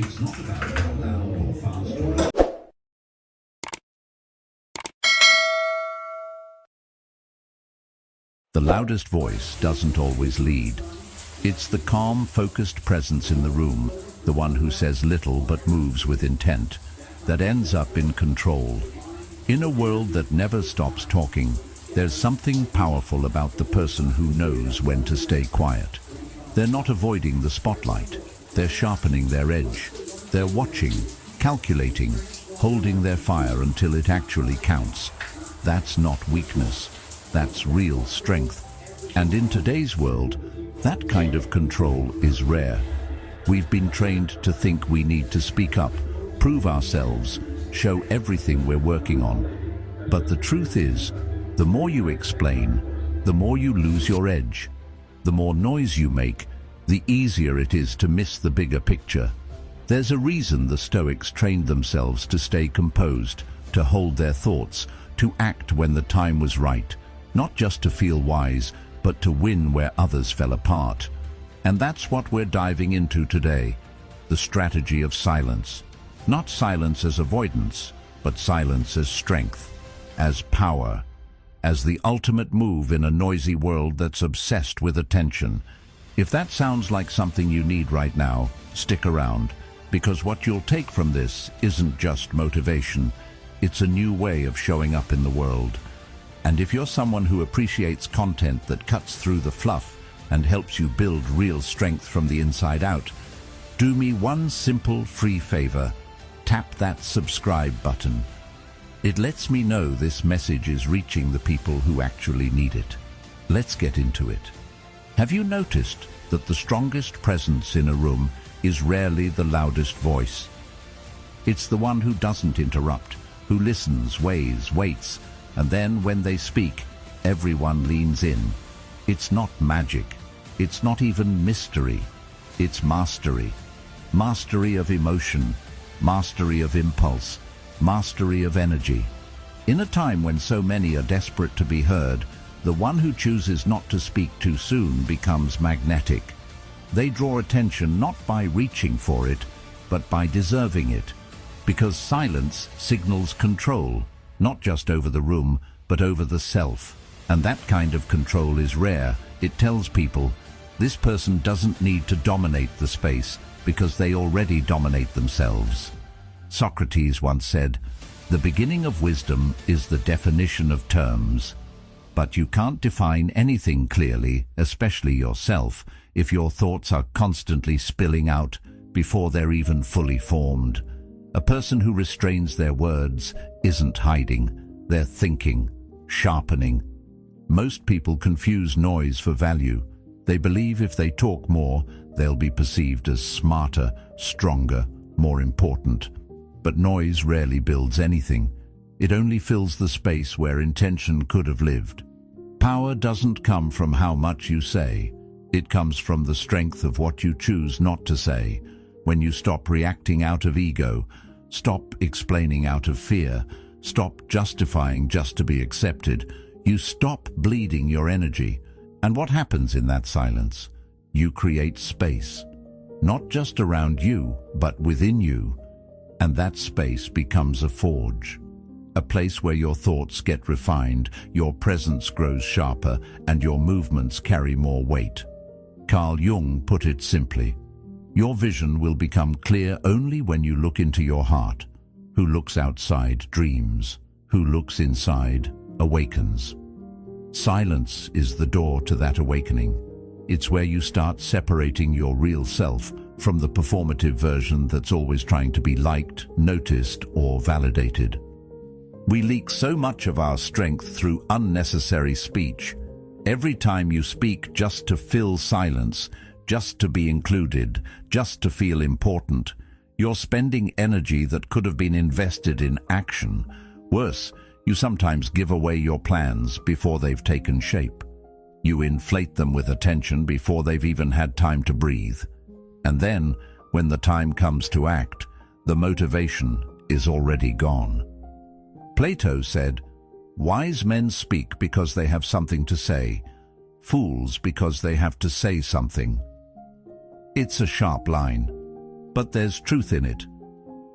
It's not about how loud or fast you The loudest voice doesn't always lead. It's the calm, focused presence in the room, the one who says little but moves with intent, that ends up in control. In a world that never stops talking, there's something powerful about the person who knows when to stay quiet. They're not avoiding the spotlight. They're sharpening their edge. They're watching, calculating, holding their fire until it actually counts. That's not weakness. That's real strength. And in today's world, that kind of control is rare. We've been trained to think we need to speak up, prove ourselves, show everything we're working on. But the truth is, the more you explain, the more you lose your edge. The more noise you make, the easier it is to miss the bigger picture. There's a reason the Stoics trained themselves to stay composed, to hold their thoughts, to act when the time was right, not just to feel wise, but to win where others fell apart. And that's what we're diving into today, the strategy of silence. Not silence as avoidance, but silence as strength, as power, as the ultimate move in a noisy world that's obsessed with attention. If that sounds like something you need right now, stick around, because what you'll take from this isn't just motivation, it's a new way of showing up in the world. And if you're someone who appreciates content that cuts through the fluff and helps you build real strength from the inside out, do me one simple free favor. Tap that subscribe button. It lets me know this message is reaching the people who actually need it. Let's get into it. Have you noticed that the strongest presence in a room is rarely the loudest voice? It's the one who doesn't interrupt, who listens, weighs, waits, and then when they speak, everyone leans in. It's not magic. It's not even mystery. It's mastery. Mastery of emotion, mastery of impulse, mastery of energy. In a time when so many are desperate to be heard, the one who chooses not to speak too soon becomes magnetic. They draw attention not by reaching for it, but by deserving it. Because silence signals control, not just over the room, but over the self. And that kind of control is rare. It tells people, this person doesn't need to dominate the space because they already dominate themselves. Socrates once said, the beginning of wisdom is the definition of terms. But you can't define anything clearly, especially yourself, if your thoughts are constantly spilling out before they're even fully formed. A person who restrains their words isn't hiding, they're thinking, sharpening. Most people confuse noise for value. They believe if they talk more, they'll be perceived as smarter, stronger, more important. But noise rarely builds anything. It only fills the space where intention could have lived. Power doesn't come from how much you say. It comes from the strength of what you choose not to say. When you stop reacting out of ego, stop explaining out of fear, stop justifying just to be accepted, you stop bleeding your energy. And what happens in that silence? You create space, not just around you, but within you. And that space becomes a forge, a place where your thoughts get refined, your presence grows sharper, and your movements carry more weight. Carl Jung put it simply, your vision will become clear only when you look into your heart. Who looks outside dreams. Who looks inside awakens. Silence is the door to that awakening. It's where you start separating your real self from the performative version that's always trying to be liked, noticed, or validated. We leak so much of our strength through unnecessary speech. Every time you speak just to fill silence, just to be included, just to feel important, you're spending energy that could have been invested in action. Worse, you sometimes give away your plans before they've taken shape. You inflate them with attention before they've even had time to breathe. And then, when the time comes to act, the motivation is already gone. Plato said, wise men speak because they have something to say, fools because they have to say something. It's a sharp line. but there's truth in it.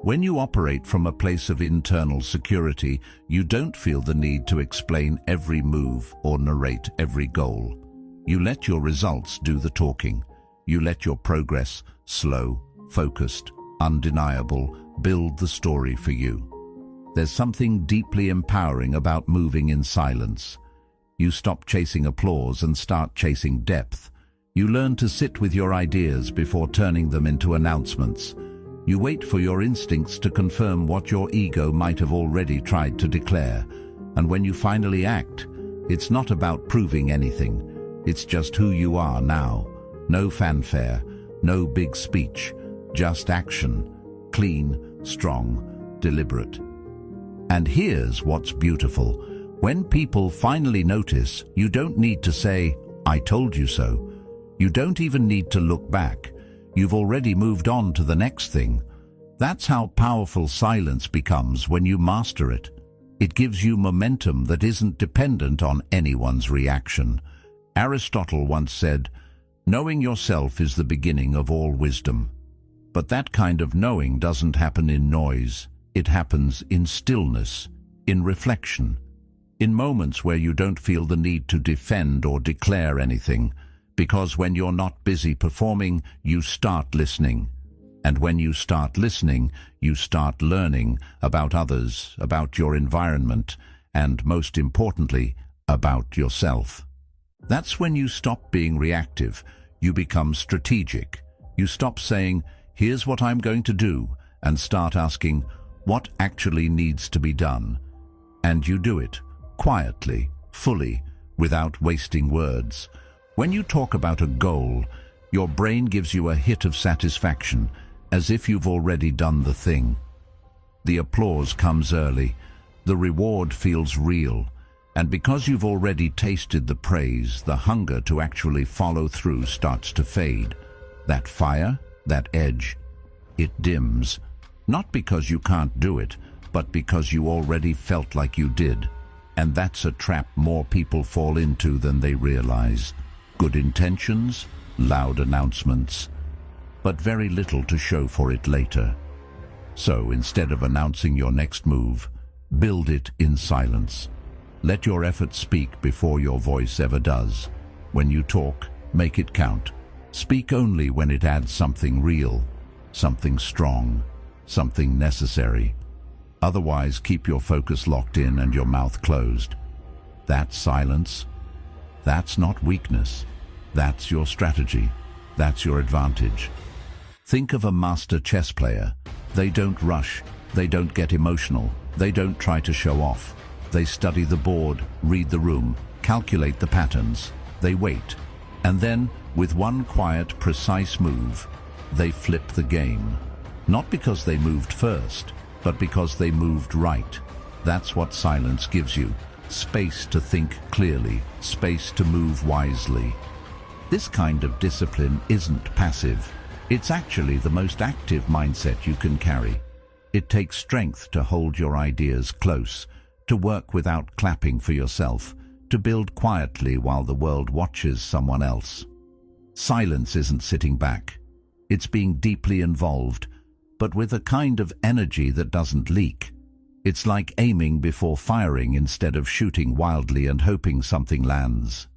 When you operate from a place of internal security, you don't feel the need to explain every move or narrate every goal. You let your results do the talking. You let your progress, slow, focused, undeniable, build the story for you. There's something deeply empowering about moving in silence. You stop chasing applause and start chasing depth. You learn to sit with your ideas before turning them into announcements. You wait for your instincts to confirm what your ego might have already tried to declare. And when you finally act, it's not about proving anything. It's just who you are now. No fanfare, no big speech, just action. Clean, strong, deliberate. And here's what's beautiful. When people finally notice, you don't need to say, "I told you so." You don't even need to look back. You've already moved on to the next thing. That's how powerful silence becomes when you master it. It gives you momentum that isn't dependent on anyone's reaction. Aristotle once said, "Knowing yourself is the beginning of all wisdom." But that kind of knowing doesn't happen in noise. It happens in stillness, in reflection, in moments where you don't feel the need to defend or declare anything. Because when you're not busy performing, you start listening. And when you start listening, you start learning about others, about your environment, and most importantly, about yourself. That's when you stop being reactive. You become strategic. You stop saying, "Here's what I'm going to do," and start asking, "What actually needs to be done?" And you do it, quietly, fully, without wasting words. When you talk about a goal, your brain gives you a hit of satisfaction, as if you've already done the thing. The applause comes early, the reward feels real, and because you've already tasted the praise, the hunger to actually follow through starts to fade. That fire, that edge, it dims, not because you can't do it, but because you already felt like you did. And that's a trap more people fall into than they realize. Good intentions, loud announcements, but very little to show for it later. So instead of announcing your next move, build it in silence. Let your effort speak before your voice ever does. When you talk, make it count. Speak only when it adds something real, something strong, something necessary. Otherwise, keep your focus locked in and your mouth closed. That silence, that's not weakness. That's your strategy. That's your advantage. Think of a master chess player. They don't rush. They don't get emotional. They don't try to show off. They study the board, read the room, calculate the patterns. They wait. And then, with one quiet, precise move, they flip the game. Not because they moved first, but because they moved right. That's what silence gives you. Space to think clearly, space to move wisely. This kind of discipline isn't passive. It's actually the most active mindset you can carry. It takes strength to hold your ideas close, to work without clapping for yourself, to build quietly while the world watches someone else. Silence isn't sitting back. It's being deeply involved, but with a kind of energy that doesn't leak. It's like aiming before firing instead of shooting wildly and hoping something lands.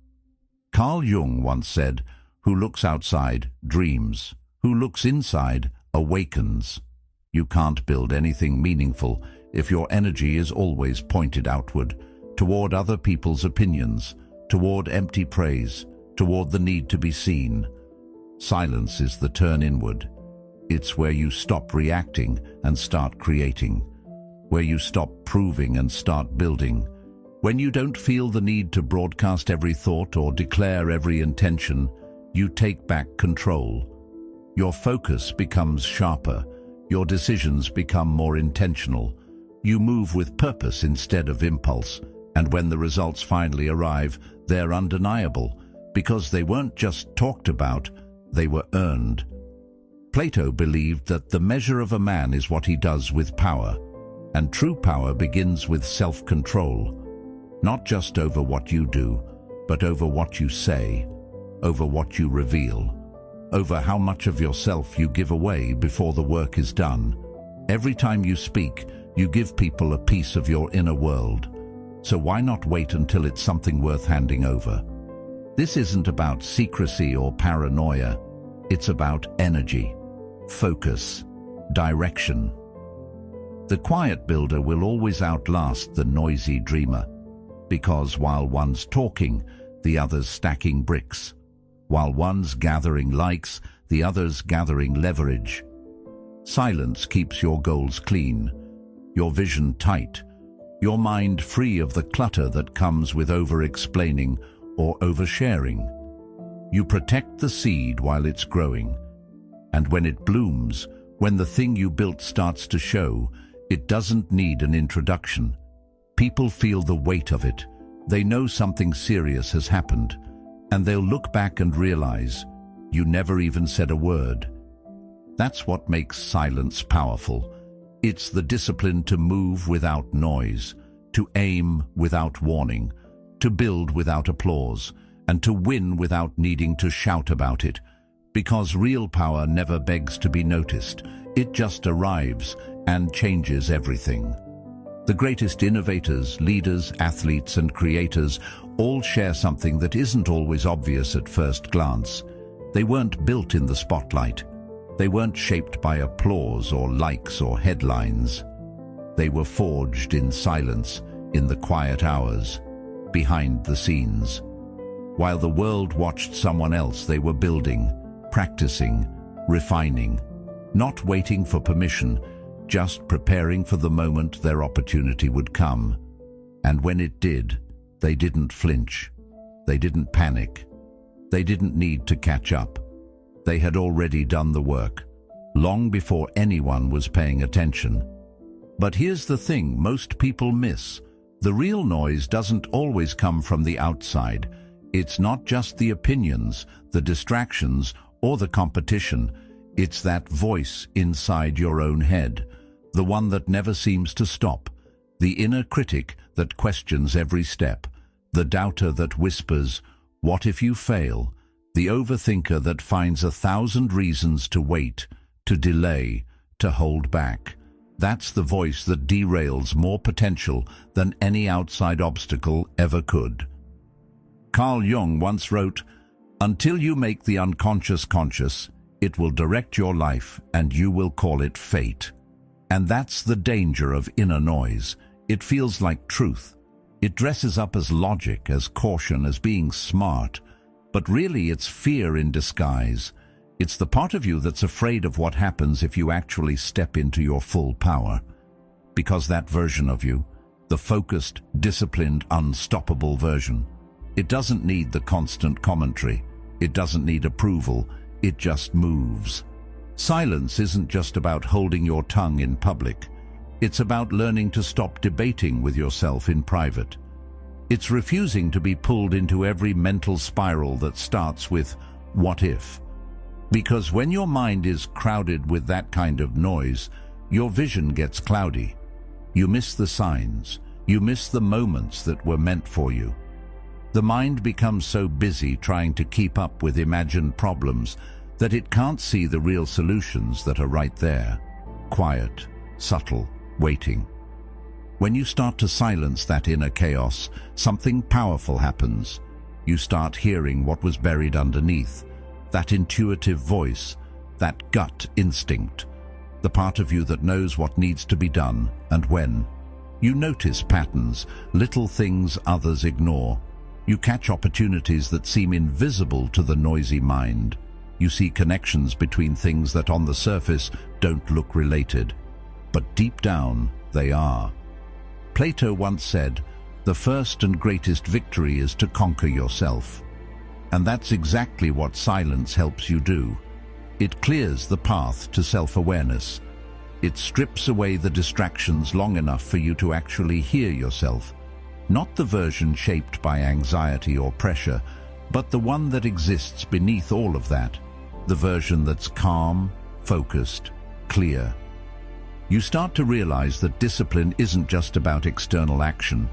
Carl Jung once said, "Who looks outside dreams. Who looks inside awakens." You can't build anything meaningful if your energy is always pointed outward, toward other people's opinions, toward empty praise, toward the need to be seen. Silence is the turn inward. It's where you stop reacting and start creating, where you stop proving and start building, when you don't feel the need to broadcast every thought or declare every intention. You take back control. Your focus becomes sharper. Your decisions become more intentional. You move with purpose instead of impulse, and when the results finally arrive, they're undeniable, because they weren't just talked about, they were earned. Plato believed that the measure of a man is what he does with power, and true power begins with self-control, not just over what you do, but over what you say, over what you reveal. over how much of yourself you give away before the work is done. Every time you speak, you give people a piece of your inner world. So why not wait until it's something worth handing over? This isn't about secrecy or paranoia. It's about energy, focus, direction. The quiet builder will always outlast the noisy dreamer, because while one's talking, the other's stacking bricks. While one's gathering likes, the other's gathering leverage. Silence keeps your goals clean, your vision tight, your mind free of the clutter that comes with over-explaining or oversharing. You protect the seed while it's growing, and when it blooms, when the thing you built starts to show, it doesn't need an introduction. People feel the weight of it. They know something serious has happened, and they'll look back and realize you never even said a word. That's what makes silence powerful. It's the discipline to move without noise, to aim without warning, to build without applause, and to win without needing to shout about it. Because real power never begs to be noticed. It just arrives and changes everything. The greatest innovators, leaders, athletes, and creators all share something that isn't always obvious at first glance. They weren't built in the spotlight. They weren't shaped by applause or likes or headlines. They were forged in silence, in the quiet hours, behind the scenes. While the world watched someone else, they were building, practicing, refining, not waiting for permission, just preparing for the moment their opportunity would come. And when it did, they didn't flinch. They didn't panic. They didn't need to catch up. They had already done the work, long before anyone was paying attention. But here's the thing most people miss. The real noise doesn't always come from the outside. It's not just the opinions, the distractions, or the competition. It's that voice inside your own head, the one that never seems to stop, the inner critic that questions every step, the doubter that whispers, "What if you fail?" The overthinker that finds 1,000 reasons to wait, to delay, to hold back. That's the voice that derails more potential than any outside obstacle ever could. Carl Jung once wrote, "Until you make the unconscious conscious, it will direct your life and you will call it fate." And that's the danger of inner noise. It feels like truth. It dresses up as logic, as caution, as being smart. But really it's fear in disguise. It's the part of you that's afraid of what happens if you actually step into your full power. Because that version of you, the focused, disciplined, unstoppable version, it doesn't need the constant commentary. It doesn't need approval. It just moves. Silence isn't just about holding your tongue in public. It's about learning to stop debating with yourself in private. It's refusing to be pulled into every mental spiral that starts with, "What if?" Because when your mind is crowded with that kind of noise, your vision gets cloudy. You miss the signs. You miss the moments that were meant for you. The mind becomes so busy trying to keep up with imagined problems that it can't see the real solutions that are right there. Quiet, subtle, waiting. When you start to silence that inner chaos, something powerful happens. You start hearing what was buried underneath, that intuitive voice, that gut instinct, the part of you that knows what needs to be done and when. You notice patterns, little things others ignore. You catch opportunities that seem invisible to the noisy mind. You see connections between things that on the surface don't look related, but deep down they are. Plato once said, "The first and greatest victory is to conquer yourself." And that's exactly what silence helps you do. It clears the path to self-awareness. It strips away the distractions long enough for you to actually hear yourself. Not the version shaped by anxiety or pressure, but the one that exists beneath all of that. The version that's calm, focused, clear. You start to realize that discipline isn't just about external action.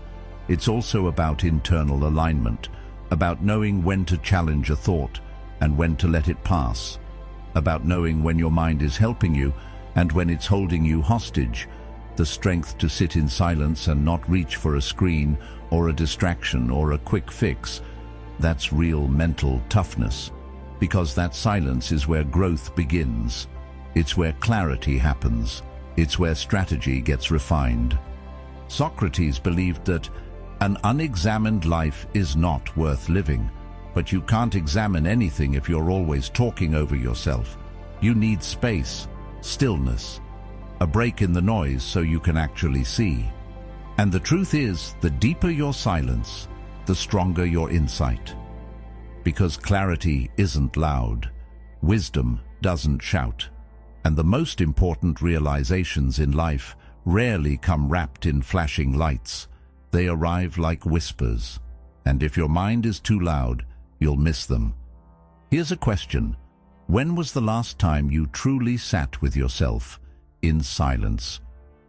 It's also about internal alignment, about knowing when to challenge a thought and when to let it pass, about knowing when your mind is helping you and when it's holding you hostage, the strength to sit in silence and not reach for a screen or a distraction or a quick fix. That's real mental toughness, because that silence is where growth begins. It's where clarity happens. It's where strategy gets refined. Socrates believed that an unexamined life is not worth living, but you can't examine anything if you're always talking over yourself. You need space, stillness, a break in the noise so you can actually see. And the truth is, the deeper your silence, the stronger your insight. Because clarity isn't loud, wisdom doesn't shout, and the most important realizations in life rarely come wrapped in flashing lights. They arrive like whispers, and if your mind is too loud, you'll miss them. Here's a question. When was the last time you truly sat with yourself in silence?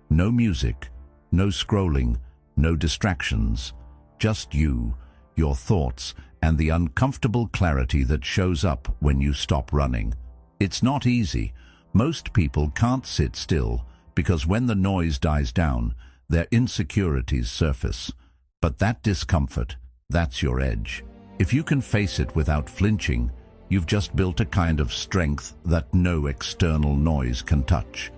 No music, no scrolling, no distractions, just you, your thoughts, and the uncomfortable clarity that shows up when you stop running. It's not easy. Most people can't sit still because when the noise dies down, their insecurities surface. But that discomfort, that's your edge. If you can face it without flinching, you've just built a kind of strength that no external noise can touch.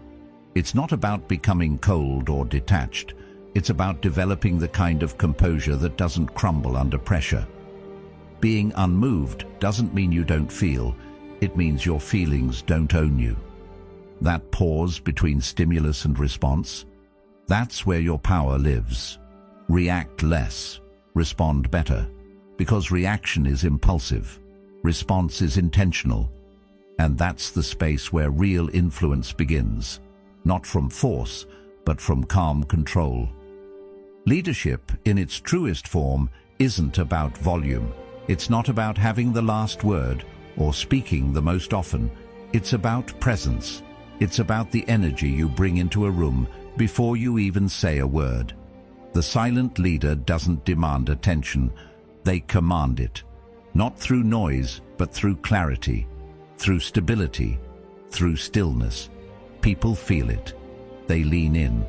It's not about becoming cold or detached. It's about developing the kind of composure that doesn't crumble under pressure. Being unmoved doesn't mean you don't feel. It means your feelings don't own you. That pause between stimulus and response, that's where your power lives. React less, respond better, because reaction is impulsive, response is intentional, and that's the space where real influence begins, not from force, but from calm control. Leadership, in its truest form, isn't about volume. It's not about having the last word or speaking the most often. It's about presence. It's about the energy you bring into a room before you even say a word. The silent leader doesn't demand attention. They command it. Not through noise, but through clarity, through stability, through stillness. People feel it. They lean in.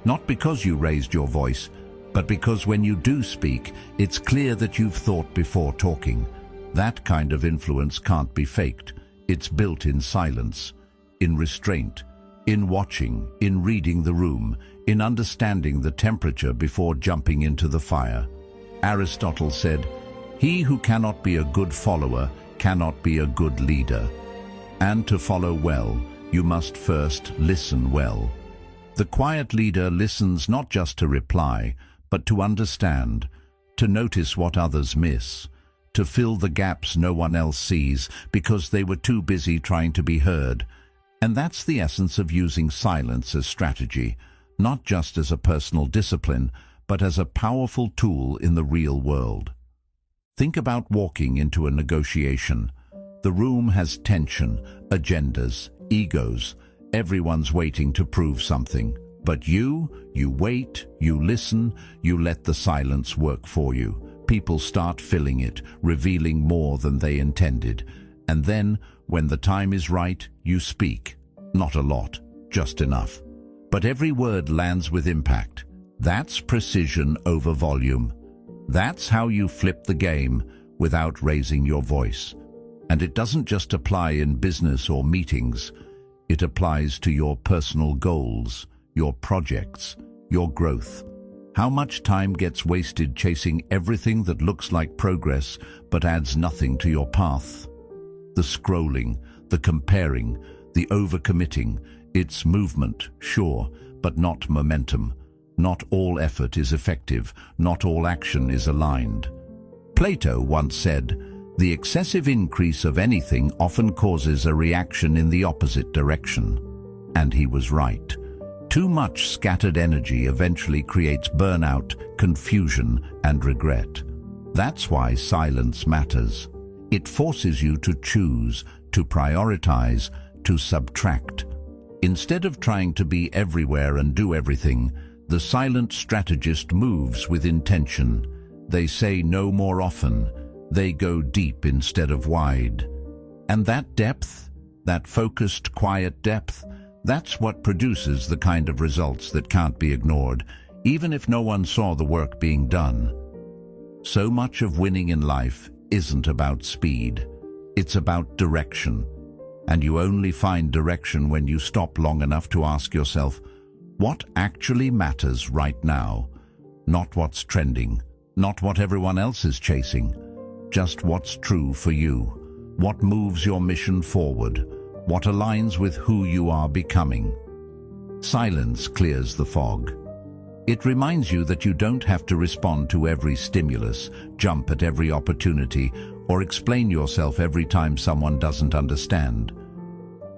Not because you raised your voice, but because when you do speak, it's clear that you've thought before talking. That kind of influence can't be faked. It's built in silence, in restraint, in watching, in reading the room, in understanding the temperature before jumping into the fire. Aristotle said, "He who cannot be a good follower cannot be a good leader." And to follow well, you must first listen well. The quiet leader listens not just to reply, but to understand, to notice what others miss, to fill the gaps no one else sees because they were too busy trying to be heard. And that's the essence of using silence as strategy, not just as a personal discipline, but as a powerful tool in the real world. Think about walking into a negotiation. The room has tension, agendas, egos. Everyone's waiting to prove something. But you wait, you listen, you let the silence work for you. People start filling it, revealing more than they intended. And then, when the time is right, you speak. Not a lot, just enough. But every word lands with impact. That's precision over volume. That's how you flip the game without raising your voice. And it doesn't just apply in business or meetings. It applies to your personal goals, your projects, your growth. How much time gets wasted chasing everything that looks like progress but adds nothing to your path? The scrolling, the comparing, the overcommitting. It's movement, sure, but not momentum. Not all effort is effective. Not all action is aligned. Plato once said, "The excessive increase of anything often causes a reaction in the opposite direction." And he was right. Too much scattered energy eventually creates burnout, confusion, and regret. That's why silence matters. It forces you to choose, to prioritize, to subtract. Instead of trying to be everywhere and do everything, the silent strategist moves with intention. They say no more often. They go deep instead of wide. And that depth, that focused, quiet depth, that's what produces the kind of results that can't be ignored, even if no one saw the work being done. So much of winning in life isn't about speed. It's about direction. And you only find direction when you stop long enough to ask yourself, what actually matters right now? Not what's trending, not what everyone else is chasing, just what's true for you, what moves your mission forward, what aligns with who you are becoming. Silence clears the fog. It reminds you that you don't have to respond to every stimulus, jump at every opportunity, or explain yourself every time someone doesn't understand.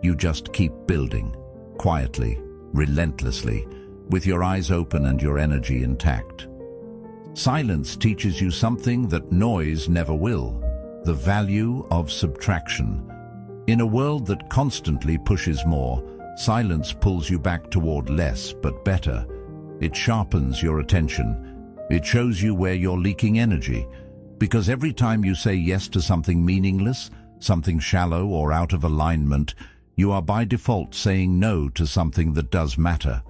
You just keep building, quietly, relentlessly, with your eyes open and your energy intact. Silence teaches you something that noise never will, the value of subtraction. In a world that constantly pushes more, silence pulls you back toward less but better. It sharpens your attention. It shows you where you're leaking energy. Because every time you say yes to something meaningless, something shallow or out of alignment, you are by default saying no to something that does matter,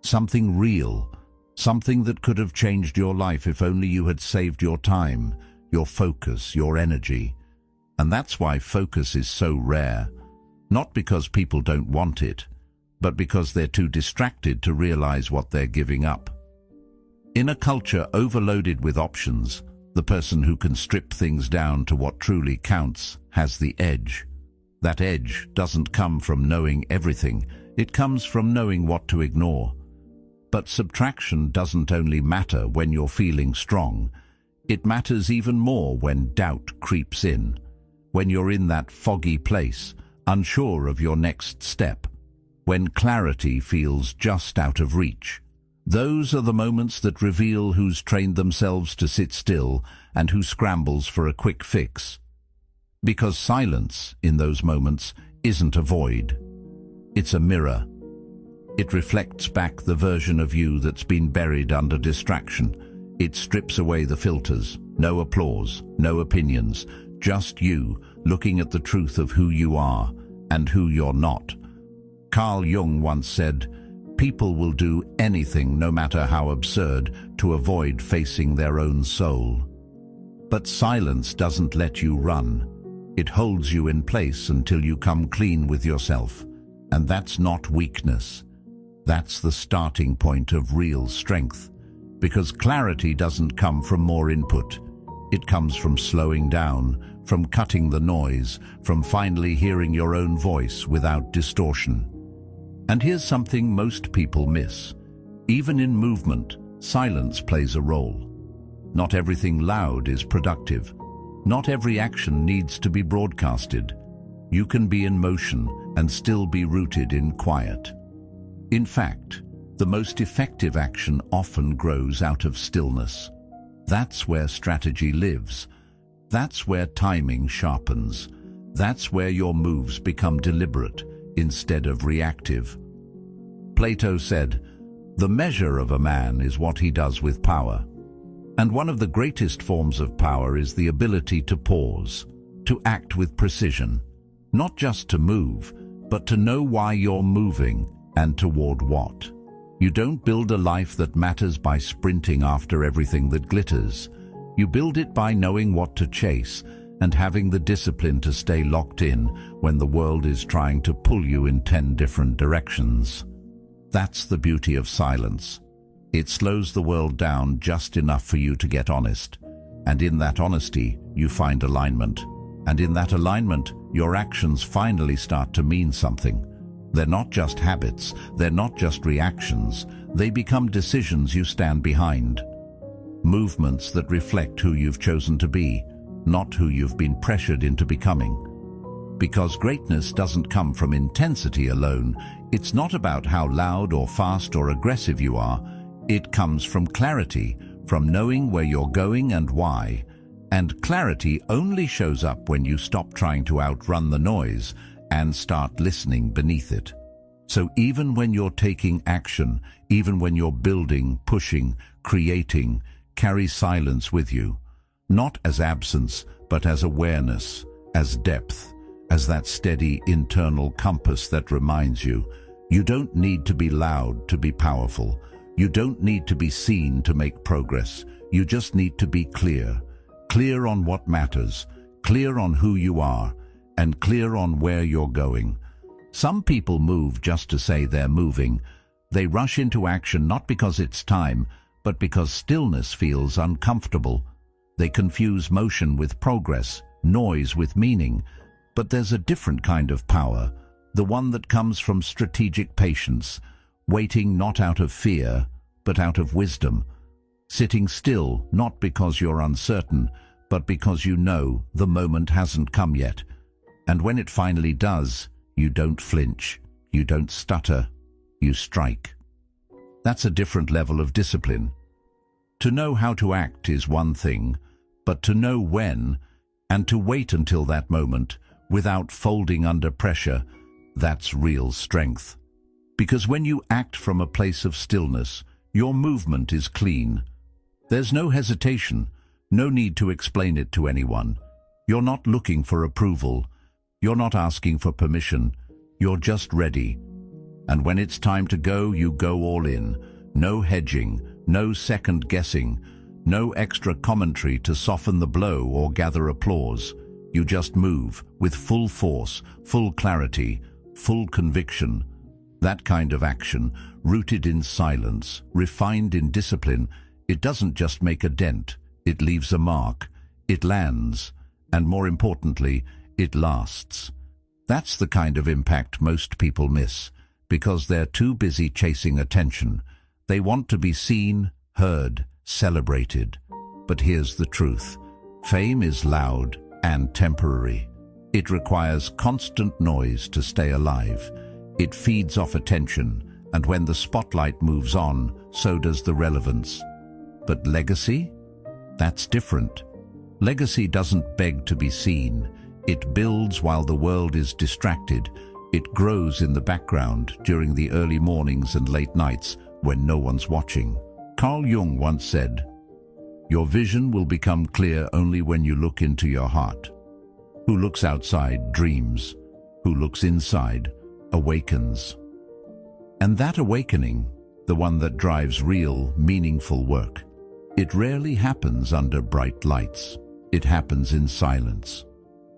something real, something that could have changed your life if only you had saved your time, your focus, your energy. And that's why focus is so rare. Not because people don't want it, but because they're too distracted to realize what they're giving up. In a culture overloaded with options, the person who can strip things down to what truly counts has the edge. That edge doesn't come from knowing everything, it comes from knowing what to ignore. But subtraction doesn't only matter when you're feeling strong, it matters even more when doubt creeps in, when you're in that foggy place, unsure of your next step, when clarity feels just out of reach. Those are the moments that reveal who's trained themselves to sit still and who scrambles for a quick fix. Because silence, in those moments, isn't a void. It's a mirror. It reflects back the version of you that's been buried under distraction. It strips away the filters, no applause, no opinions, just you looking at the truth of who you are and who you're not. Carl Jung once said, "People will do anything, no matter how absurd, to avoid facing their own soul." But silence doesn't let you run. It holds you in place until you come clean with yourself. And that's not weakness. That's the starting point of real strength. Because clarity doesn't come from more input. It comes from slowing down, from cutting the noise, from finally hearing your own voice without distortion. And here's something most people miss. Even in movement, silence plays a role. Not everything loud is productive. Not every action needs to be broadcasted. You can be in motion and still be rooted in quiet. In fact, the most effective action often grows out of stillness. That's where strategy lives. That's where timing sharpens. That's where your moves become deliberate instead of reactive. Plato said, "The measure of a man is what he does with power." And one of the greatest forms of power is the ability to pause, to act with precision, not just to move, but to know why you're moving and toward what. You don't build a life that matters by sprinting after everything that glitters. You build it by knowing what to chase and having the discipline to stay locked in when the world is trying to pull you in 10 different directions. That's the beauty of silence. It slows the world down just enough for you to get honest. And in that honesty, you find alignment. And in that alignment, your actions finally start to mean something. They're not just habits, they're not just reactions, they become decisions you stand behind. Movements that reflect who you've chosen to be, not who you've been pressured into becoming. Because greatness doesn't come from intensity alone. It's not about how loud or fast or aggressive you are. It comes from clarity, from knowing where you're going and why. And clarity only shows up when you stop trying to outrun the noise and start listening beneath it. So even when you're taking action, even when you're building, pushing, creating, carry silence with you. Not as absence, but as awareness, as depth, as that steady internal compass that reminds you, you don't need to be loud to be powerful. You don't need to be seen to make progress. You just need to be clear. Clear on what matters, clear on who you are, and clear on where you're going. Some people move just to say they're moving. They rush into action not because it's time, but because stillness feels uncomfortable. They confuse motion with progress, noise with meaning. But there's a different kind of power, the one that comes from strategic patience, waiting not out of fear, but out of wisdom. Sitting still, not because you're uncertain, but because you know the moment hasn't come yet. And when it finally does, you don't flinch, you don't stutter, you strike. That's a different level of discipline. To know how to act is one thing, but to know when, and to wait until that moment, without folding under pressure, that's real strength. Because when you act from a place of stillness, your movement is clean. There's no hesitation, no need to explain it to anyone. You're not looking for approval. You're not asking for permission. You're just ready. And when it's time to go, you go all in. No hedging, no second guessing, no extra commentary to soften the blow or gather applause. You just move with full force, full clarity, full conviction. That kind of action, rooted in silence, refined in discipline, it doesn't just make a dent, it leaves a mark, it lands, and more importantly, it lasts. That's the kind of impact most people miss, because they're too busy chasing attention. They want to be seen, heard, celebrated. But here's the truth. Fame is loud and temporary. It requires constant noise to stay alive. It feeds off attention, and when the spotlight moves on, so does the relevance. But legacy? That's different. Legacy doesn't beg to be seen. It builds while the world is distracted. It grows in the background during the early mornings and late nights when no one's watching. Carl Jung once said, "Your vision will become clear only when you look into your heart. Who looks outside dreams. Who looks inside awakens." And that awakening, the one that drives real, meaningful work, it rarely happens under bright lights. It happens in silence.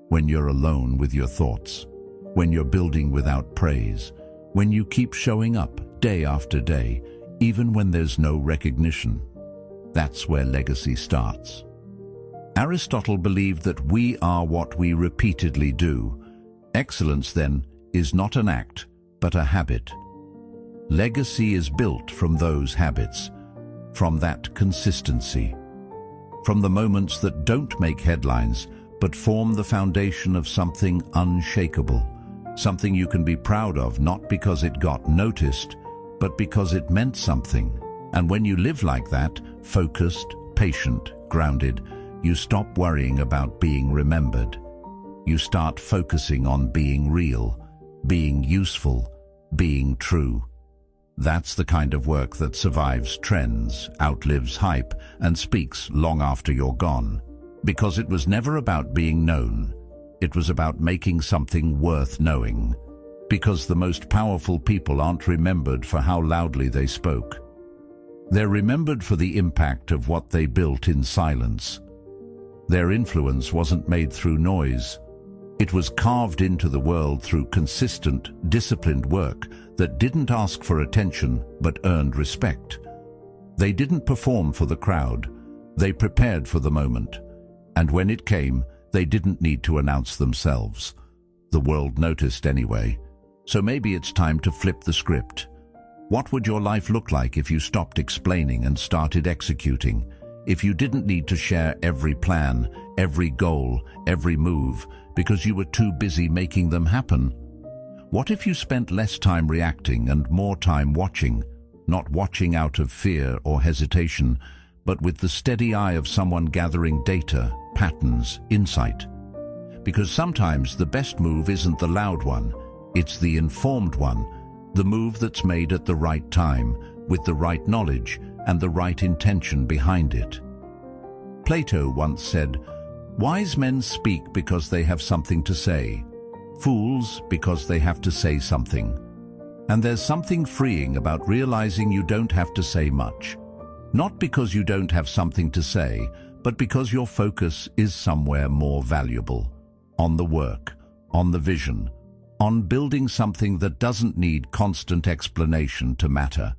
When you're alone with your thoughts, when you're building without praise, when you keep showing up day after day, even when there's no recognition. That's where legacy starts. Aristotle believed that we are what we repeatedly do. Excellence, then, is not an act, but a habit. Legacy is built from those habits, from that consistency, from the moments that don't make headlines, but form the foundation of something unshakable, something you can be proud of, not because it got noticed, but because it meant something. And when you live like that, focused, patient, grounded, you stop worrying about being remembered. You start focusing on being real, being useful, being true. That's the kind of work that survives trends, outlives hype, and speaks long after you're gone. Because it was never about being known. It was about making something worth knowing. Because the most powerful people aren't remembered for how loudly they spoke. They're remembered for the impact of what they built in silence. Their influence wasn't made through noise. It was carved into the world through consistent, disciplined work that didn't ask for attention but earned respect. They didn't perform for the crowd. They prepared for the moment. And when it came, they didn't need to announce themselves. The world noticed anyway. So maybe it's time to flip the script. What would your life look like if you stopped explaining and started executing? If you didn't need to share every plan, every goal, every move, because you were too busy making them happen? What if you spent less time reacting and more time watching, not watching out of fear or hesitation, but with the steady eye of someone gathering data, patterns, insight? Because sometimes the best move isn't the loud one, it's the informed one, the move that's made at the right time, with the right knowledge and the right intention behind it. Plato once said, "Wise men speak because they have something to say. Fools because they have to say something. And there's something freeing about realizing you don't have to say much. Not because you don't have something to say, but because your focus is somewhere more valuable. On the work, on the vision, on building something that doesn't need constant explanation to matter.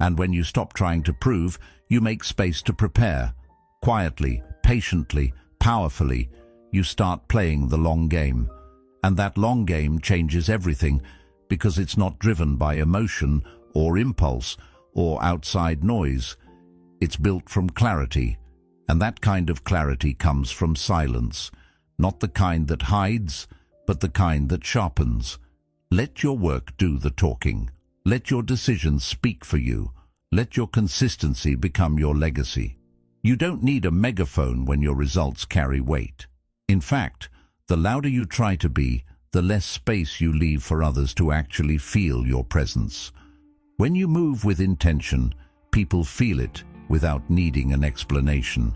And when you stop trying to prove, you make space to prepare. Quietly, patiently, powerfully, you start playing the long game. And that long game changes everything because it's not driven by emotion or impulse or outside noise. It's built from clarity, and that kind of clarity comes from silence, not the kind that hides, but the kind that sharpens. Let your work do the talking. Let your decisions speak for you. Let your consistency become your legacy. You don't need a megaphone when your results carry weight. In fact, the louder you try to be, the less space you leave for others to actually feel your presence. When you move with intention, people feel it without needing an explanation.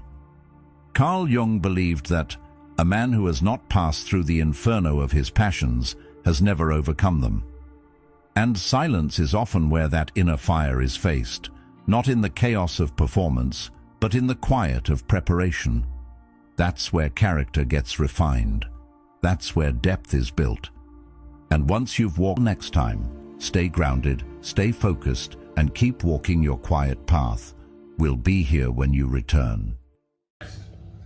Carl Jung believed that a man who has not passed through the inferno of his passions has never overcome them. And silence is often where that inner fire is faced, not in the chaos of performance, but in the quiet of preparation. That's where character gets refined. That's where depth is built. And once you've walked next time, stay grounded, stay focused, and keep walking your quiet path. We'll be here when you return.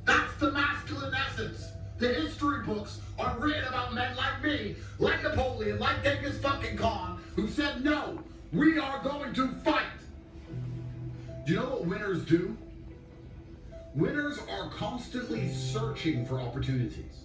That's the masculine essence. The history books are written about men like me, like Napoleon, like Genghis fucking Khan, who said, no, we are going to fight. Do you know what winners do? Winners are constantly searching for opportunities.